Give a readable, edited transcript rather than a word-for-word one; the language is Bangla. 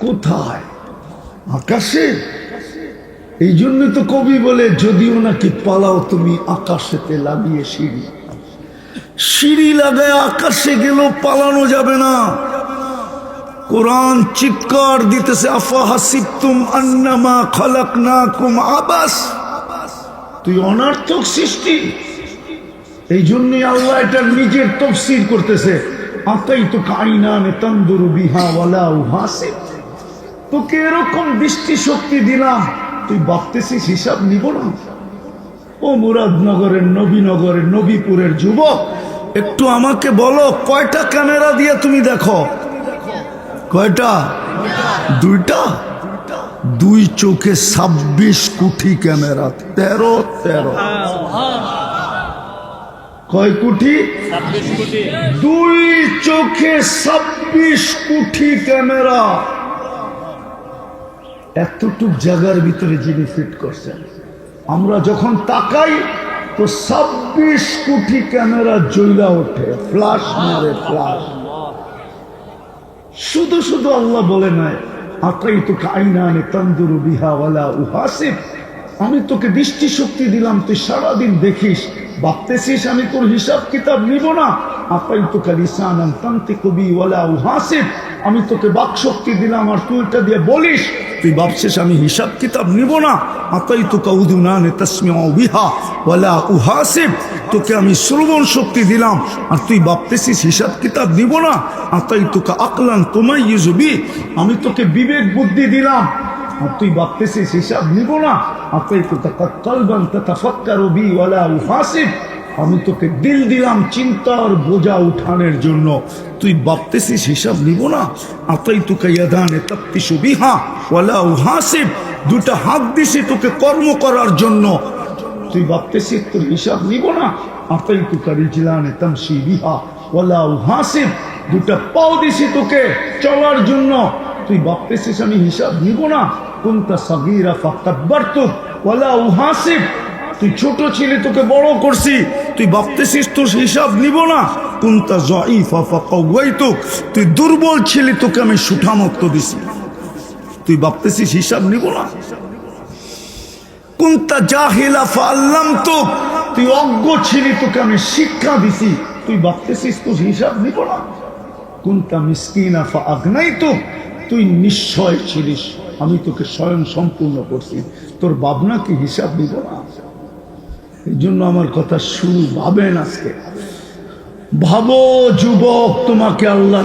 কোথায়? আকাশে। এই জন্যই তো কবি বলে, যদিও নাকি পালাও তুমি আকাশেতে লাগিয়ে সিঁড়ি, সিঁড়ি লাগায় আকাশে গেলেও পালানো যাবে না। কোরআন চিৎকার দিতেছে, আফা হাসিবতুম আন্নামা খালাকনাকুম আবাস, তুই অনর্থক সৃষ্টি। এই জন্যই আল্লাহ এটা নিজের তাফসীর করতেছে, আতাইতুকা আইনানে তানদুরু বিহা ওয়ালা উহাসিব, তোকে এরকম দৃষ্টি শক্তি দিলাম, তুই ভাবতেছিস হিসাব নিব না? ও মুরাদনগরের, নবীনগরের, নবীপুরের যুবক, একটু আমাকে বলো, কয়টা ক্যামেরা দিয়ে তুমি দেখো? কয়টা? দুইটা। দুই চোখে 26 কোটি ক্যামেরা, 13 কয় কোটি? 26 কোটি। দুই চোখে 26 কোটি ক্যামেরা। এতটুক জায়গার ভিতরে যিনি ফিট করছেন, আমরা যখন তাকাই তো 26 কোটি ক্যামেরা জ্বলা ওঠে, ফ্লাশ মারে, ফ্লাশ। শুধু শুধু আল্লাহ বলে নাই, আতাইতুকা আইনানে তানদুরু বিহা ওয়ালা উহাসিব, আমি তোকে দৃষ্টি শক্তি দিলাম, তুই সারাদিন দেখিস, ভাবতেছিস আমি তোর হিসাব কিতাব নিব না। আতাইতুকা লিসানান তানতিকু বি ওয়ালা উহাসিব, আমি তোকে বাক শক্তি দিলাম আর তুই এটা দিয়ে বলিস, তুই ভাবছিস আমি হিসাব কিতাব নিব না। আতাইতুকা উযুনানে তাসমিউ বিহা ওয়ালা উহাসিব, তোকে আমি শ্রবণ শক্তি দিলাম আর তুই ভাবতেছিস হিসাব কিতাব নিব না। আতাইতুকা আকলান তুমাইয়িজু বি, আমি তোকে বিবেক বুদ্ধি দিলাম আর তুই ভাবতেছিস হিসাব নিব না। আতাইতুকা কলবান তাতাফাক্কারু বি ওয়ালা উহাসিব, আমি তোকে দিল দিলাম চিন্তার বোঝা উঠানোর জন্য, তুই ভাবতেছিস হিসাব নিব না। আতাইতুকা ইয়াদানে তাফতিশু বিহা ওয়ালা উহাসিব, দুটা হাত দিছি তোকে কর্ম করার জন্য, তুই ভাবতেছিস তোর হিসাব নিব না। আতাইতুকা রিজলানে তামশি বিহা ওয়ালা উহাসিব, দুটা পাও দিছি তোকে চলার জন্য, তুই ভাবতেছিস আমি হিসাব নিব না। কুনতা সাগীরা ফাকাব্বারতুক ওয়ালা উহাসিব, তুই ছোট ছিলি তোকে বড় করছি, তুই ভাবতেছিস তোর হিসাব নিব না। কুনতা যায়ীফা ফাকাওয়াইতুক, তুই দুর্বল ছিলি তোকে আমি সুঠামত্ব দিছি, তুই ভাবতেছিস হিসাব নিব না। কুনতা জাহিলা ফাআল্লামতুক, তুই অজ্ঞ ছিলি তোকে আমি শিক্ষা দিছি, তুই ভাবতেছিস তোর হিসাব নিব না। কুনতা মিসকিনা ফাআগনাইতুক, তুই নিশ্চয় ছিলিস, আমি তোকে স্বয়ং সম্পূর্ণ করছি, তোর ভাবনা কি হিসাব নিব না? এই জন্য আমার কথা শুরু ভাবেন, আজকে ভাবো যুবক, তোমাকে আল্লাহ